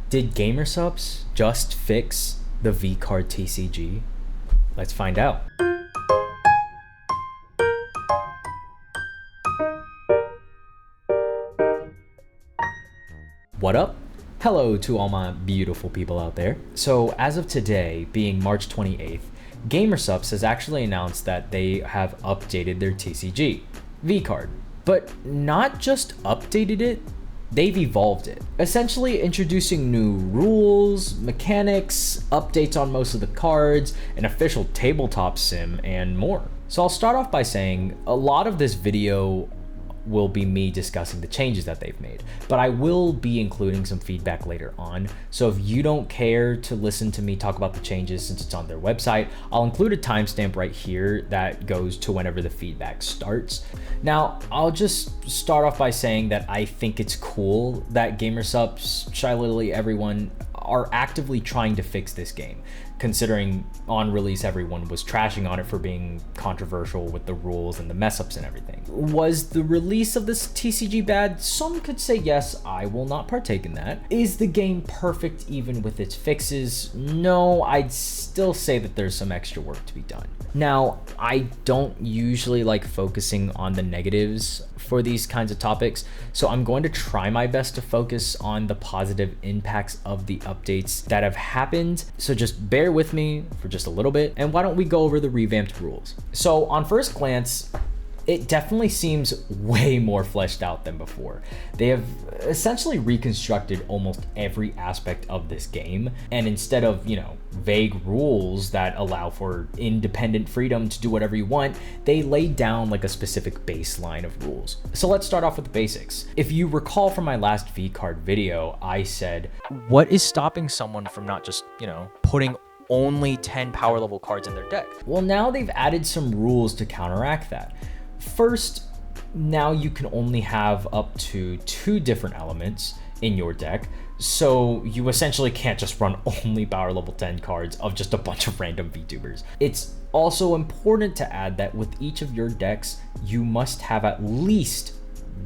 Did Gamersupps just fix the VCard TCG? Let's find out. What up? Hello to all my beautiful people out there. So as of today, being March 28th, Gamersupps has actually announced that they have updated their TCG, VCard. But not just updated it, they've evolved it. Essentially introducing new rules, mechanics, updates on most of the cards, an official tabletop sim, and more. So I'll start off by saying a lot of this video will be me discussing the changes that they've made, but I will be including some feedback later on. So if you don't care to listen to me talk about the changes since it's on their website, I'll include a timestamp right here that goes to whenever the feedback starts. Now, I'll just start off by saying that I think it's cool that Gamersupps, Shy Lily, everyone are actively trying to fix this game, considering on release everyone was trashing on it for being controversial with the rules and the mess ups and everything. Was the release of this TCG bad? Some could say yes, I will not partake in that. Is the game perfect even with its fixes? No, I'd still say that there's some extra work to be done. Now, I don't usually like focusing on the negatives for these kinds of topics, so I'm going to try my best to focus on the positive impacts of the updates that have happened. So just bear with me for just a little bit, and why don't we go over the revamped rules? So on first glance, it definitely seems way more fleshed out than before. They have essentially reconstructed almost every aspect of this game, and instead of, vague rules that allow for independent freedom to do whatever you want, they lay down like a specific baseline of rules. So let's start off with the basics. If you recall from my last VCard video, I said, what is stopping someone from not just, putting only 10 power level cards in their deck? Well, now they've added some rules to counteract that. First, now you can only have up to 2 different elements in your deck, so you essentially can't just run only power level 10 cards of just a bunch of random VTubers. It's also important to add that with each of your decks, you must have at least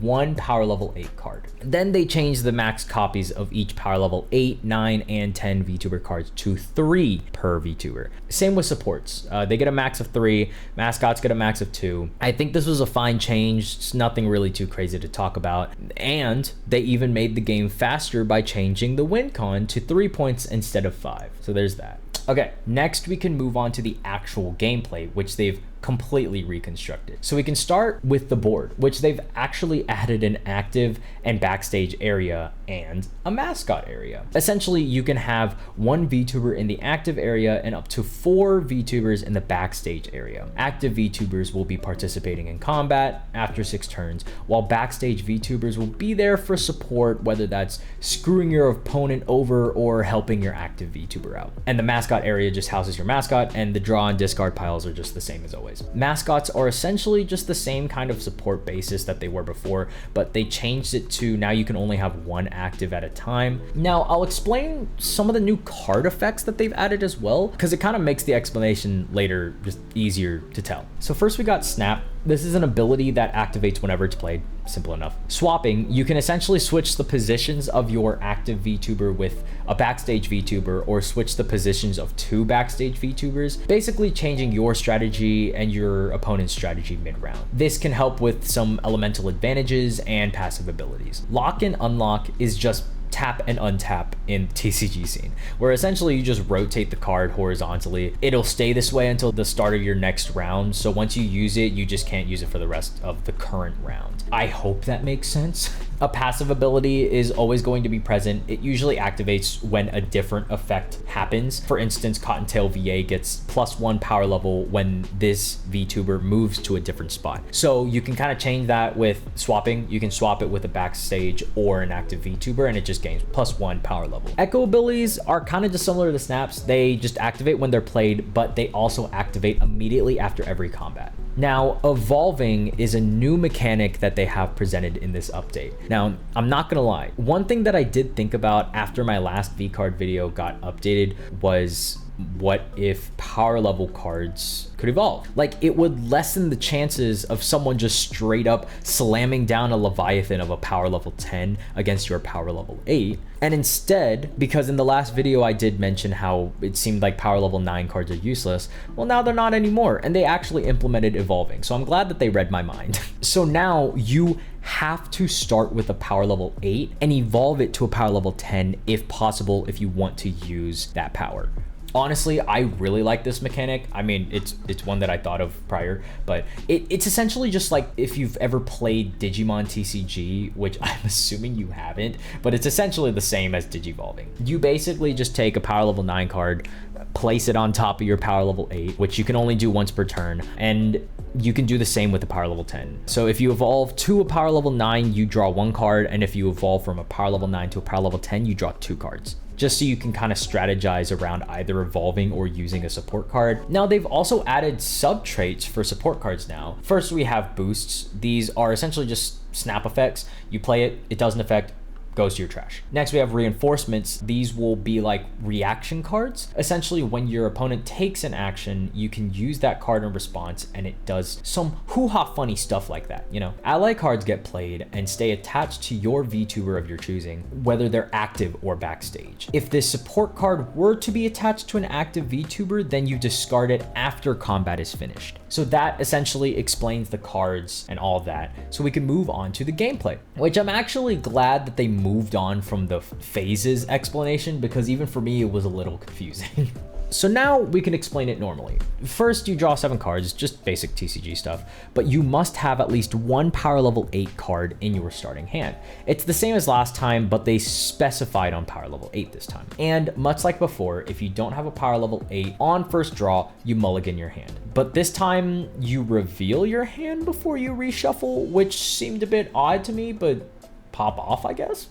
1 power level 8 card. Then they changed the max copies of each power level 8, 9, and 10 VTuber cards to 3 per VTuber. Same with supports. They get a max of 3, mascots get a max of 2. I think this was a fine change. It's nothing really too crazy to talk about. And they even made the game faster by changing the win con to 3 points instead of 5. So there's that. Okay, next we can move on to the actual gameplay, which they've completely reconstructed. So we can start with the board, which they've actually added an active and backstage area and a mascot area. Essentially, you can have 1 VTuber in the active area and up to 4 VTubers in the backstage area. Active VTubers will be participating in combat after 6 turns, while backstage VTubers will be there for support, whether that's screwing your opponent over or helping your active VTuber out. And the mascot area just houses your mascot, and the draw and discard piles are just the same as always. Mascots are essentially just the same kind of support basis that they were before, but they changed it to now you can only have 1 active at a time. Now, I'll explain some of the new card effects that they've added as well, because it kind of makes the explanation later just easier to tell. So first we got Snap. This is an ability that activates whenever it's played. Simple enough. Swapping, you can essentially switch the positions of your active VTuber with a backstage VTuber, or switch the positions of 2 backstage VTubers, basically changing your strategy and your opponent's strategy mid-round. This can help with some elemental advantages and passive abilities. Lock and unlock is just tap and untap in the TCG scene, where essentially you just rotate the card horizontally. It'll stay this way until the start of your next round, so once you use it, you just can't use it for the rest of the current round. I hope that makes sense. A passive ability is always going to be present. It usually activates when a different effect happens. For instance, Cottontail VA gets +1 power level when this VTuber moves to a different spot. So you can kind of change that with swapping. You can swap it with a backstage or an active VTuber, and it just gains +1 power level. Echo abilities are kind of just similar to snaps. They just activate when they're played, but they also activate immediately after every combat. Now, evolving is a new mechanic that they have presented in this update. Now, I'm not gonna lie, one thing that I did think about after my last VCard video got updated was what if power level cards could evolve? Like, it would lessen the chances of someone just straight up slamming down a Leviathan of a power level 10 against your power level 8. And instead, because in the last video I did mention how it seemed like power level 9 cards are useless, well, now they're not anymore, and they actually implemented evolving. So I'm glad that they read my mind. So now you have to start with a power level 8 and evolve it to a power level 10 if possible, if you want to use that power. Honestly, I really like this mechanic. I mean, it's one that I thought of prior, but it's essentially just like if you've ever played Digimon TCG, which I'm assuming you haven't, but it's essentially the same as Digivolving. You basically just take a power level 9 card, place it on top of your power level 8, which you can only do once per turn, and you can do the same with the power level 10. So if you evolve to a power level 9, you draw 1 card, and if you evolve from a power level 9 to a power level 10, you draw 2 cards. Just so you can kind of strategize around either evolving or using a support card. Now, they've also added sub traits for support cards now. First, we have boosts. These are essentially just snap effects. You play it, it does an effect, goes to your trash. Next, we have reinforcements. These will be like reaction cards. Essentially, when your opponent takes an action, you can use that card in response, and it does some hoo-ha funny stuff like that, you know? Ally cards get played and stay attached to your VTuber of your choosing, whether they're active or backstage. If this support card were to be attached to an active VTuber, then you discard it after combat is finished. So that essentially explains the cards and all that. So we can move on to the gameplay, which I'm actually glad that they moved on from the phases explanation, because even for me, it was a little confusing. So now we can explain it normally. First, you draw 7 cards, just basic TCG stuff, but you must have at least 1 power level 8 card in your starting hand. It's the same as last time, but they specified on power level 8 this time. And much like before, if you don't have a power level 8 on first draw, you mulligan your hand. But this time you reveal your hand before you reshuffle, which seemed a bit odd to me, but pop off, I guess.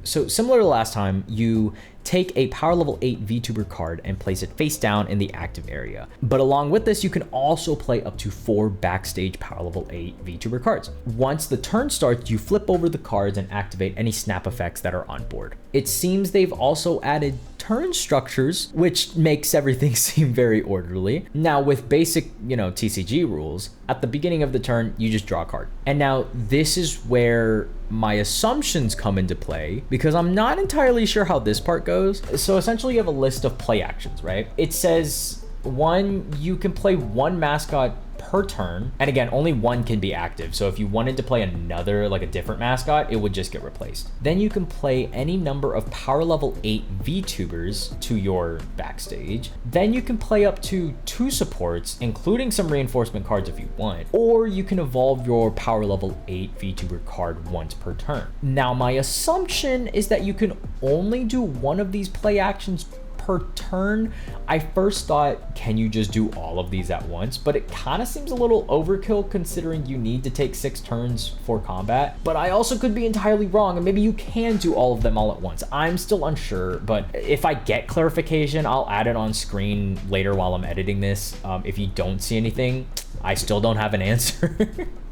So similar to last time, you take a power level 8 VTuber card and place it face down in the active area. But along with this, you can also play up to 4 backstage power level 8 VTuber cards. Once the turn starts, you flip over the cards and activate any snap effects that are on board. It seems they've also added turn structures, which makes everything seem very orderly. Now with basic, TCG rules, at the beginning of the turn, you just draw a card. And now this is where my assumptions come into play, because I'm not entirely sure how this part goes. So essentially you have a list of play actions, right? It says 1, you can play 1 mascot per turn, and again, only 1 can be active. So if you wanted to play another, like a different mascot, it would just get replaced. Then you can play any number of power level 8 VTubers to your backstage. Then you can play up to 2 supports, including some reinforcement cards if you want, or you can evolve your power level 8 VTuber card once per turn. Now, my assumption is that you can only do 1 of these play actions per turn. I first thought, can you just do all of these at once? But it kind of seems a little overkill considering you need to take 6 turns for combat. But I also could be entirely wrong, and maybe you can do all of them all at once. I'm still unsure, but if I get clarification, I'll add it on screen later while I'm editing this. If you don't see anything, I still don't have an answer.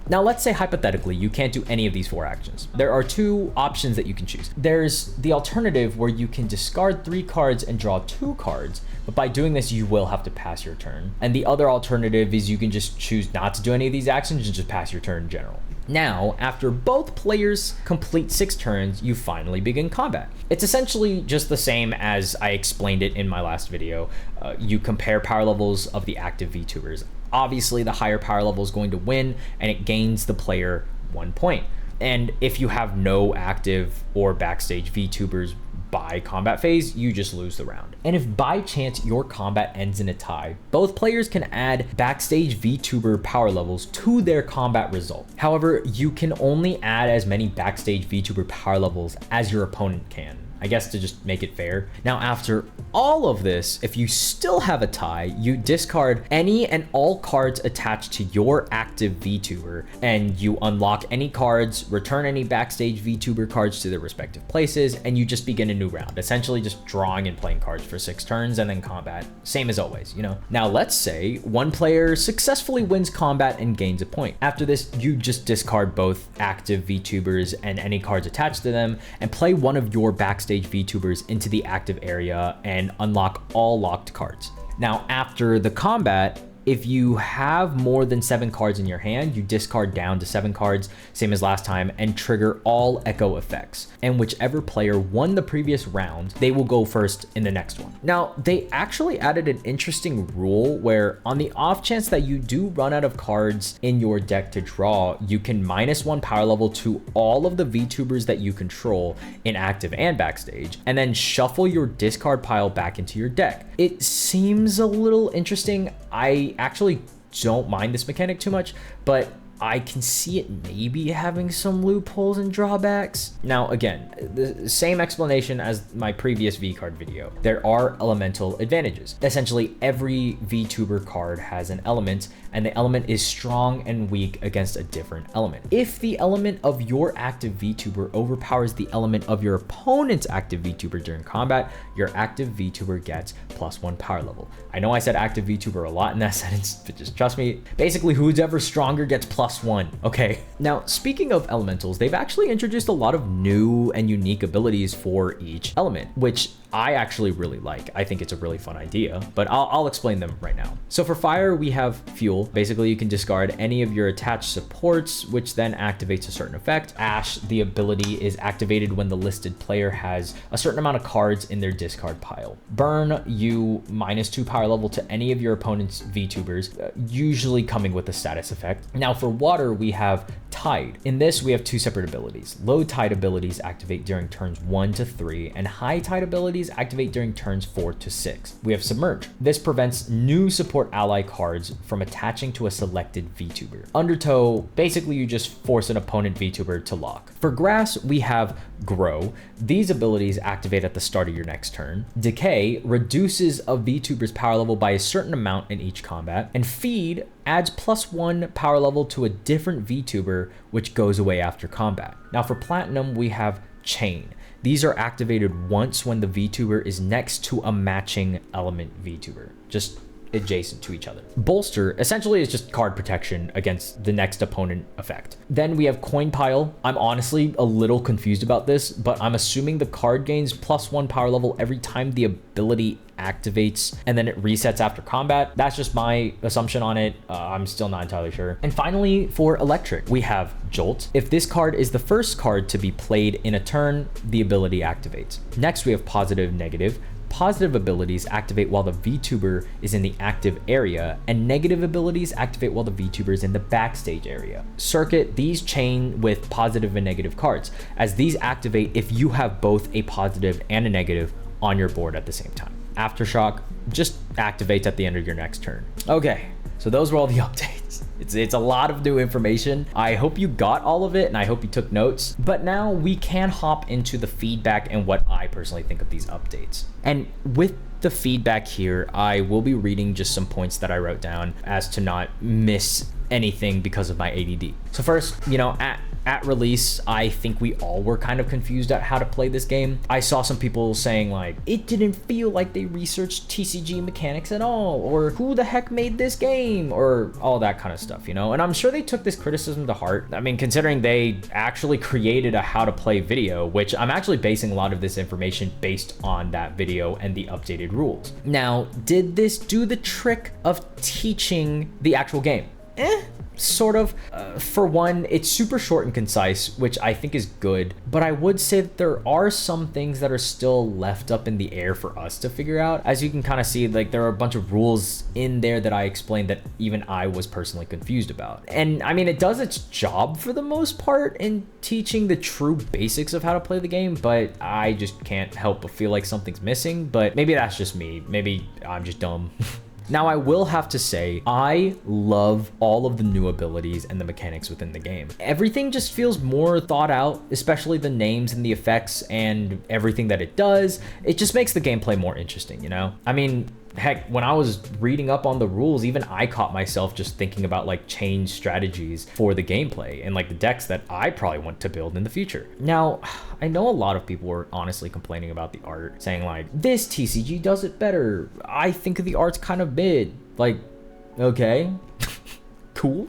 Now, let's say hypothetically, you can't do any of these 4 actions. There are 2 options that you can choose. There's the alternative where you can discard 3 cards and draw 2 cards, but by doing this, you will have to pass your turn. And the other alternative is you can just choose not to do any of these actions and just pass your turn in general. Now, after both players complete 6 turns, you finally begin combat. It's essentially just the same as I explained it in my last video. You compare power levels of the active VTubers. Obviously, the higher power level is going to win, and it gains the player 1 point. And if you have no active or backstage VTubers by combat phase, you just lose the round. And if by chance your combat ends in a tie, both players can add backstage VTuber power levels to their combat result. However, you can only add as many backstage VTuber power levels as your opponent can, I guess, to just make it fair. Now, after all of this, if you still have a tie, you discard any and all cards attached to your active VTuber, and you unlock any cards, return any backstage VTuber cards to their respective places, and you just begin a new round, essentially just drawing and playing cards for 6 turns and then combat, same as always, Now, let's say one player successfully wins combat and gains a point. After this, you just discard both active VTubers and any cards attached to them and play one of your backstage VTubers into the active area and unlock all locked cards. Now, after the combat, if you have more than 7 cards in your hand, you discard down to 7 cards, same as last time, and trigger all echo effects. And whichever player won the previous round, they will go first in the next one. Now, they actually added an interesting rule where on the off chance that you do run out of cards in your deck to draw, you can -1 power level to all of the VTubers that you control in active and backstage, and then shuffle your discard pile back into your deck. It seems a little interesting. I actually don't mind this mechanic too much, but I can see it maybe having some loopholes and drawbacks. Now, again, the same explanation as my previous VCard video. There are elemental advantages. Essentially, every VTuber card has an element, and the element is strong and weak against a different element. If the element of your active VTuber overpowers the element of your opponent's active VTuber during combat, your active VTuber gets +1 power level. I know I said active VTuber a lot in that sentence, but just trust me. Basically, who's ever stronger gets +1, okay? Now, speaking of elementals, they've actually introduced a lot of new and unique abilities for each element, which I actually really like. I think it's a really fun idea, but I'll explain them right now. So for fire, we have fuel. Basically, you can discard any of your attached supports, which then activates a certain effect. Ash, the ability is activated when the listed player has a certain amount of cards in their discard pile. Burn, you -2 power level to any of your opponent's VTubers, usually coming with a status effect. Now for water, we have Tide. In this, we have 2 separate abilities. Low tide abilities activate during turns 1 to 3, and high tide abilities activate during turns 4 to 6. We have Submerge. This prevents new support ally cards from attaching to a selected VTuber. Undertow, basically you just force an opponent VTuber to lock. For grass, we have Grow. These abilities activate at the start of your next turn. Decay reduces a VTuber's power level by a certain amount in each combat. And Feed adds +1 power level to a different VTuber, which goes away after combat. Now for Platinum, we have Chain. These are activated once when the VTuber is next to a matching element VTuber, just adjacent to each other. Bolster essentially is just card protection against the next opponent effect. Then we have Coin Pile. I'm honestly a little confused about this, but I'm assuming the card gains +1 power level every time the ability activates, and then it resets after combat. That's just my assumption on it. I'm still not entirely sure. And finally, for electric, we have Jolt. If this card is the first card to be played in a turn, the ability activates. Next, we have Positive, Negative. Positive abilities activate while the VTuber is in the active area, and negative abilities activate while the VTuber is in the backstage area. Circuit, these chain with positive and negative cards, as these activate if you have both a positive and a negative on your board at the same time. Aftershock just activates at the end of your next turn. Okay, so those were all the updates. It's a lot of new information. I hope you got all of it, and I hope you took notes. But now we can hop into the feedback and what I personally think of these updates. And with the feedback here, I will be reading just some points that I wrote down as to not miss anything because of my ADD. So first, at release, I think we all were kind of confused at how to play this game. I saw some people saying like, it didn't feel like they researched TCG mechanics at all, or who the heck made this game, or all that kind of stuff, and I'm sure they took this criticism to heart. I mean, considering they actually created a how to play video, which I'm actually basing a lot of this information based on that video and the updated rules. Now, did this do the trick of teaching the actual game? Sort of. For one, it's super short and concise, which I think is good, but I would say that there are some things that are still left up in the air for us to figure out. As you can kind of see, like, there are a bunch of rules in there that I explained that even I was personally confused about. And I mean, it does its job for the most part in teaching the true basics of how to play the game, but I just can't help but feel like something's missing. But maybe that's just me. Maybe I'm just dumb. Now, I will have to say, I love all of the new abilities and the mechanics within the game. Everything just feels more thought out, especially the names and the effects and everything that it does. It just makes the gameplay more interesting, I mean, heck, when I was reading up on the rules, even I caught myself just thinking about like change strategies for the gameplay and like the decks that I probably want to build in the future. Now, I know a lot of people were honestly complaining about the art, saying like, this TCG does it better. I think the art's kind of mid. Like, okay. Cool.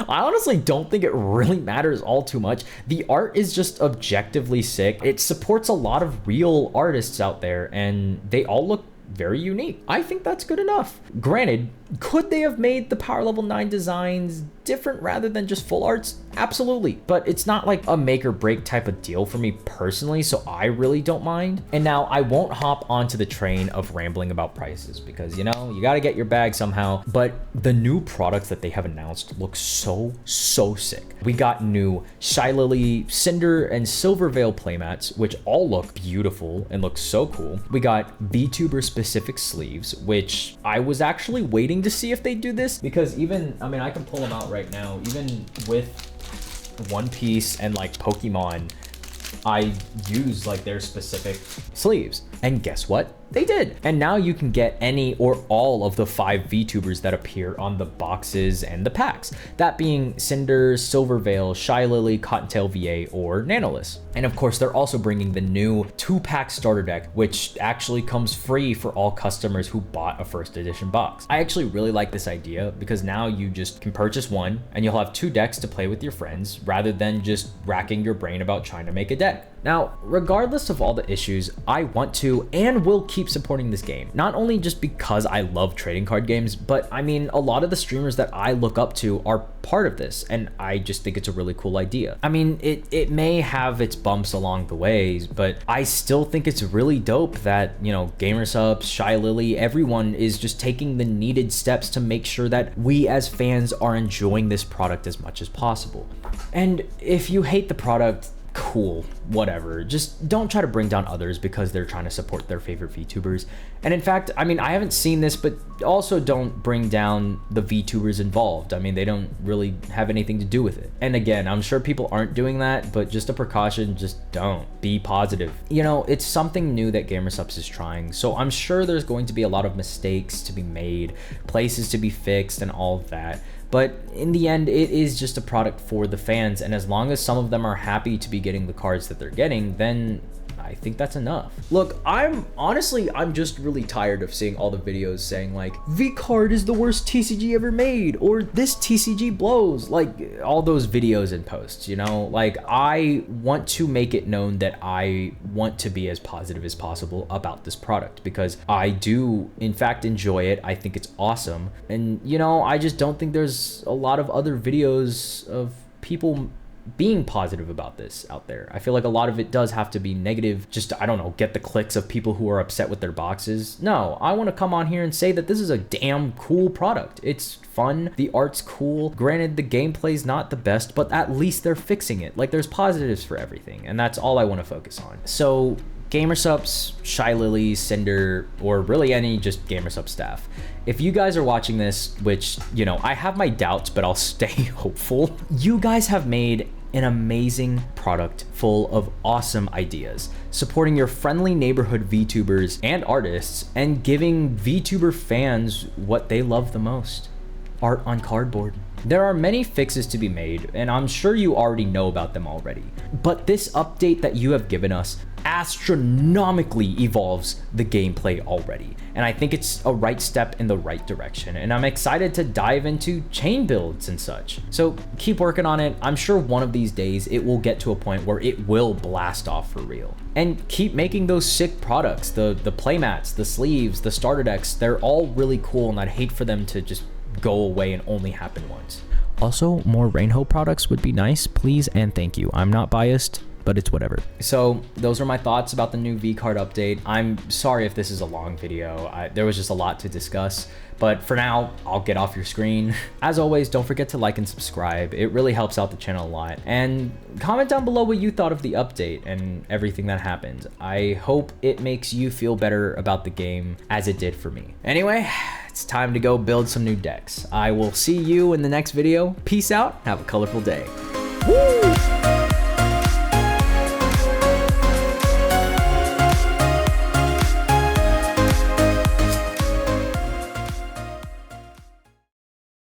I honestly don't think it really matters all too much. The art is just objectively sick. It supports a lot of real artists out there, and they all look very unique. I think that's good enough. Granted, could they have made the power level 9 designs different rather than just full arts? Absolutely, but it's not like a make or break type of deal for me personally, so I really don't mind. And now I won't hop onto the train of rambling about prices because, you know, you got to get your bag somehow, but the new products that they have announced look so sick. We got new Shy Lily, Cinder, and Silver Veil playmats, which all look beautiful and look so cool. We got VTuber specific sleeves, which I was actually waiting to see if they do this because even, I mean, I can pull them out right now, even with One Piece and like Pokemon, I use like their specific sleeves. And guess what? They did. And now you can get any or all of the 5 VTubers that appear on the boxes and the packs. That being Cinder, Silver Veil, Shy Lily, Cottontail VA, or Nanoless. And of course, they're also bringing the new 2-pack starter deck, which actually comes free for all customers who bought a first edition box. I actually really like this idea because now you just can purchase one and you'll have 2 decks to play with your friends rather than just racking your brain about trying to make a deck. Now, regardless of all the issues, I want to and will keep supporting this game. Not only just because I love trading card games, but I mean, a lot of the streamers that I look up to are part of this, and I just think it's a really cool idea. I mean, it may have its bumps along the ways, but I still think it's really dope that, you know, Gamersupps, Shy Lily, everyone is just taking the needed steps to make sure that we as fans are enjoying this product as much as possible. And if you hate the product, cool, whatever. Just don't try to bring down others because they're trying to support their favorite VTubers. And in fact, I mean, I haven't seen this, but also don't bring down the VTubers involved. I mean, they don't really have anything to do with it. And again, I'm sure people aren't doing that, but just a precaution, just don't. Be positive. You know, it's something new that Gamersupps is trying, so I'm sure there's going to be a lot of mistakes to be made, places to be fixed, and all of that. But in the end, it is just a product for the fans, and as long as some of them are happy to be getting the cards that they're getting, then I think that's enough. Look, I'm just really tired of seeing all the videos saying like, VCard is the worst TCG ever made, or this TCG blows, like all those videos and posts, you know? Like, I want to make it known that I want to be as positive as possible about this product because I do in fact enjoy it. I think it's awesome. And you know, I just don't think there's a lot of other videos of people being positive about this out there. I feel like a lot of it does have to be negative, just to, I don't know, get the clicks of people who are upset with their boxes. No, I want to come on here and say that this is a damn cool product. It's fun, the art's cool. Granted, the gameplay's not the best, but at least they're fixing it. Like, there's positives for everything, and that's all I want to focus on. So Gamersupps, Shy Lily, Cinder, or really any just Gamersupps staff, if you guys are watching this, which, you know, I have my doubts, but I'll stay hopeful, you guys have made an amazing product full of awesome ideas, supporting your friendly neighborhood VTubers and artists, and giving VTuber fans what they love the most: art on cardboard. There are many fixes to be made, and I'm sure you already know about them already. But this update that you have given us astronomically evolves the gameplay already, and I think it's a right step in the right direction, and I'm excited to dive into chain builds and such. So keep working on it. I'm sure one of these days it will get to a point where it will blast off for real. And keep making those sick products, the playmats, the sleeves, the starter decks. They're all really cool, and I'd hate for them to just go away and only happen once. Also, more Rainho products would be nice, please and thank you. I'm not biased, but it's whatever. So those are my thoughts about the new VCard update. I'm sorry if this is a long video. There was just a lot to discuss, but for now, I'll get off your screen. As always, don't forget to like and subscribe. It really helps out the channel a lot. And comment down below what you thought of the update and everything that happened. I hope it makes you feel better about the game as it did for me. Anyway, it's time to go build some new decks. I will see you in the next video. Peace out. Have a colorful day. Woo!